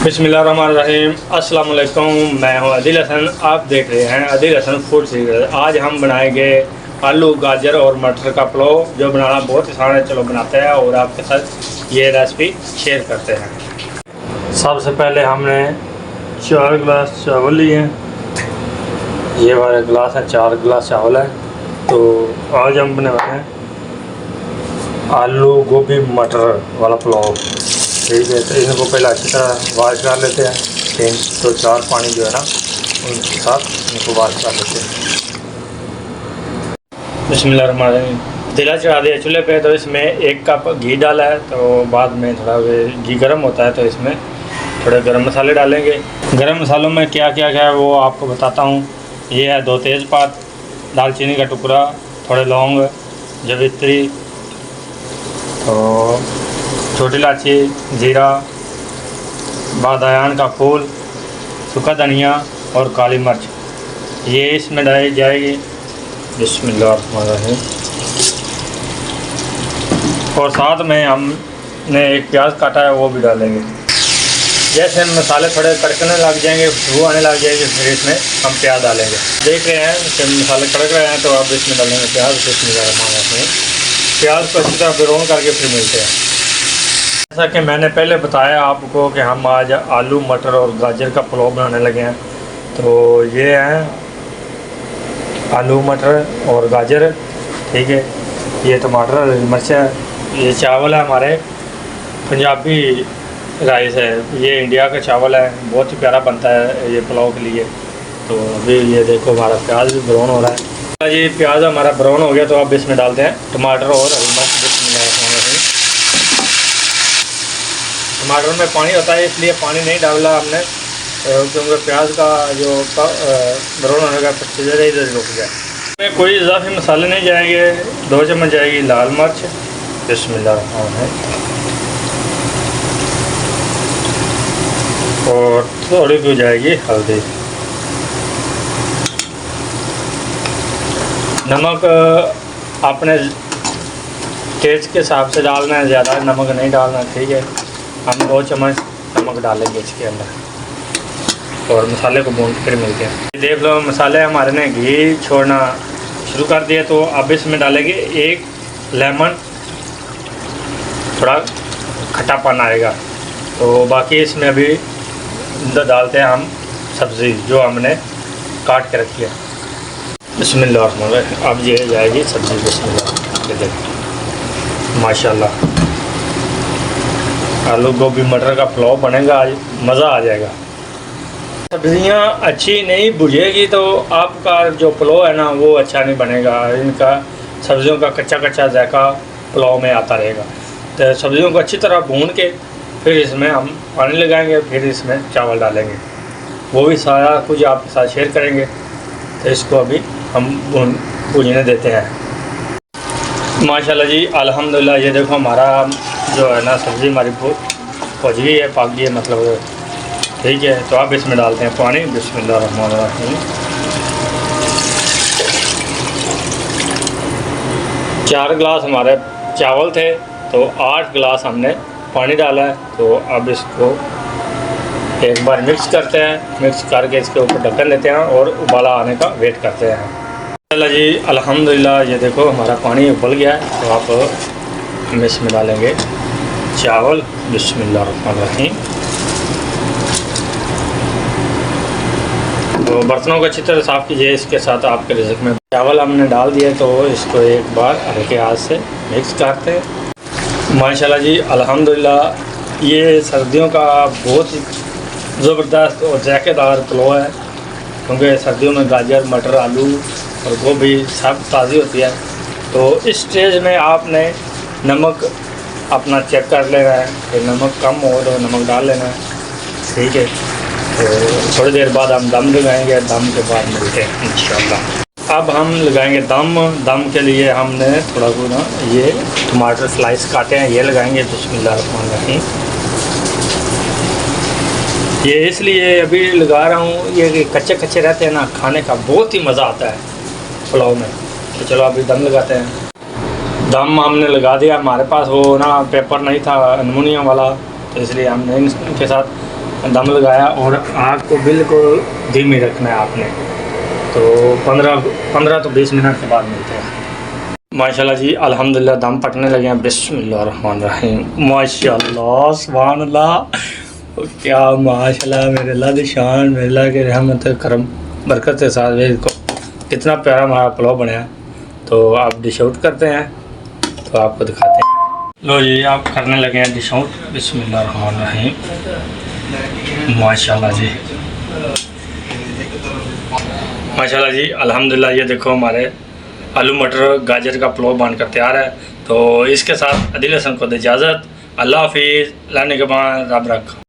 बिस्मिल्लाहिर्रहमानिर्रहीम। अस्सलाम वालेकुम। मैं हूं आदिल हसन। आप देख रहे हैं आदिल हसन फूड सीक्रेट। आज हम बनाएंगे आलू गाजर और मटर का पुलाव, जो बनाना बहुत आसान है। चलो बनाते हैं और आपके साथ ये रेसिपी शेयर करते हैं। सबसे पहले हमने 4 गिलास चावल लिए हैं। ये वाले गिलास है, 4 गिलास चावल है। तो आज हम बनाते हैं आलू गोभी मटर वाला पुलाव। ठीक है, तो इनको पहले अच्छी तरह वॉश कर लेते हैं। 3 से 4 पानी जो है ना उनके साथ इनको वॉश कर लेते हैं। बिस्मिल्लाहिर्रहमानिर्रहीम। दिला चढ़ा दिया चूल्हे पे, तो इसमें 1 कप घी डाला है। तो बाद में थोड़ा घी गर्म होता है तो इसमें थोड़े गरम मसाले डालेंगे। गरम मसालों में क्या क्या है वो आपको बताता हूँ। ये है 2 तेज़पात, दालचीनी का टुकड़ा, थोड़े लौंग, जवित्री, तो छोटी इलायची, ज़ीरा, बादयान का फूल, सूखा धनिया और काली मिर्च, ये इसमें डाली जाएगी। बिस्मिल्लाहिर्रहमानिर्रहीम। और साथ में हमने 1 प्याज काटा है वो भी डालेंगे। जैसे मसाले थोड़े कड़कने लग जाएंगे, खुशबू आने लग जाएगी, फिर इसमें हम प्याज डालेंगे। देख रहे हैं कि मसाले कड़क रहे हैं, तो अब इसमें डालेंगे प्याज। बिस्मिल्लाहिर्रहमानिर्रहीम। प्याज को अच्छी तरह ब्राउन करके फिर मिलते हैं। जैसा कि मैंने पहले बताया आपको कि हम आज आलू मटर और गाजर का पुलाव बनाने लगे हैं। तो ये हैं आलू मटर और गाजर, ठीक है। ये टमाटर, मिर्च है। ये चावल है हमारे पंजाबी राइस है। ये इंडिया का चावल है, बहुत ही प्यारा बनता है ये पुलाव के लिए। तो अभी ये देखो हमारा प्याज भी ब्राउन हो रहा है। ये प्याज हमारा ब्राउन हो गया, तो अब इसमें डालते हैं टमाटर और हरी मिर्च। टमाटर में पानी होता है, इसलिए पानी नहीं डाला हमने, क्योंकि प्याज का जो ब्राउन होने का प्रोसीजर है इधर रुक गया। इसमें कोई इजाफी मसाले नहीं जाएंगे। 2 चम्मच जाएगी लाल मिर्च। बिस्मिल्लाह। और थोड़ी सी जाएगी हल्दी। नमक अपने टेस्ट के हिसाब से डालना है, ज़्यादा नमक नहीं डालना, ठीक है। हम 2 चम्मच नमक डालेंगे इसके अंदर और मसाले को भून कर मिलते हैं। देख लो मसाले हमारे ने घी छोड़ना शुरू कर दिए। तो अब इसमें डालेंगे 1 लेमन, थोड़ा खट्टापन आएगा। तो बाकी इसमें अभी डालते हैं हम सब्ज़ी जो हमने काट के रखी है। बिस्मिल्लाह। अब ये जाएगी सब्ज़ी। बिस्मिल्लाह। ये देखो माशाल्लाह, आलू गोभी मटर का पुलाव बनेगा आज, मज़ा आ जाएगा। सब्ज़ियाँ अच्छी नहीं भुजेगी तो आपका जो पुलाव है ना वो अच्छा नहीं बनेगा। इनका सब्ज़ियों का कच्चा कच्चा जायका पुलाव में आता रहेगा। तो सब्ज़ियों को अच्छी तरह भून के फिर इसमें हम पानी लगाएंगे, फिर इसमें चावल डालेंगे। वो भी सारा कुछ आपके साथ शेयर करेंगे। तो इसको अभी हम भूनने देते हैं। माशाल्लाह जी, अल्हम्दुलिल्लाह। ये देखो हमारा जो है ना सब्ज़ी हमारी पक गई है, पक गई है मतलब, ठीक है। तो अब इसमें डालते हैं पानी। बिस्मिल्लाहिर्रहमानिर्रहीम। 4 गिलास हमारे चावल थे, तो 8 गिलास हमने पानी डाला है। तो अब इसको एक बार मिक्स करते हैं। मिक्स करके इसके ऊपर ढक्कन देते हैं और उबाला आने का वेट करते हैं। चलो जी, अल्हम्दुलिल्लाह। ये देखो हमारा पानी उबल गया है। तो आप हम इसमें डालेंगे चावल। बिस्मिल्लाहिर्रहमानिर्रहीम। तो बर्तनों को अच्छी तरह साफ़ कीजिए। इसके साथ आपके रिज़्क में चावल हमने डाल दिए, तो इसको एक बार हल्के हाथ से मिक्स करते हैं। माशाल्लाह जी, अल्हम्दुलिल्लाह। ये सर्दियों का बहुत ही ज़बरदस्त और जायकेदार पुलाव है, क्योंकि सर्दियों में गाजर मटर आलू और गोभी सब ताज़ी होती है। तो इस स्टेज में आपने नमक अपना चेक कर लेना है कि नमक कम हो तो नमक डाल लेना है, ठीक है। तो थोड़ी देर बाद हम दम लगाएंगे। दम के बाद मिलते हैं इंशाल्लाह। अब हम लगाएंगे दम। दम के लिए हमने थोड़ा ना ये टमाटर स्लाइस काटे हैं, ये लगाएंगे। बिस्मिल्लाहिर्रहमानिर्रहीम। ये इसलिए अभी लगा रहा हूँ, ये कच्चे कच्चे रहते हैं ना, खाने का बहुत ही मज़ा आता है पुलाव में। तो चलो अभी दम लगाते हैं। दम हमने लगा दिया। हमारे पास वो ना पेपर नहीं था एलुमिनियम वाला, तो इसलिए हमने इनके साथ दम लगाया और आग को बिल्कुल धीमी रखना है आपने। तो 15 तो 20 मिनट के बाद मिलते हैं। माशाल्लाह जी अल्हम्दुलिल्लाह दम पकने लगे हैं। बिस्मिल्लाहिर्रहमानिर्रहीम। माशाल्लाह सुभान अल्लाह, क्या माशाल्लाह, मेरे अल्लाह की शान, मेरे अल्लाह के रहमत करम बरकत के साथ को कितना प्यारा हमारा पुलाव बनाया। तो आप डिश आउट करते हैं तो आपको दिखाते हैं। लो जी आप करने लगे हैं डिश आउट। बिस्मिल्लाहिर्रहमानिर्रहीम। माशाल्लाह जी माशाल्लाह जी अल्हम्दुलिल्लाह। ये देखो हमारे आलू मटर गाजर का पुलाव बनकर तैयार है। तो इसके साथ अदिल हसन को दे इजाज़त। अल्लाह हाफिज़। लाने के बाद रब रख।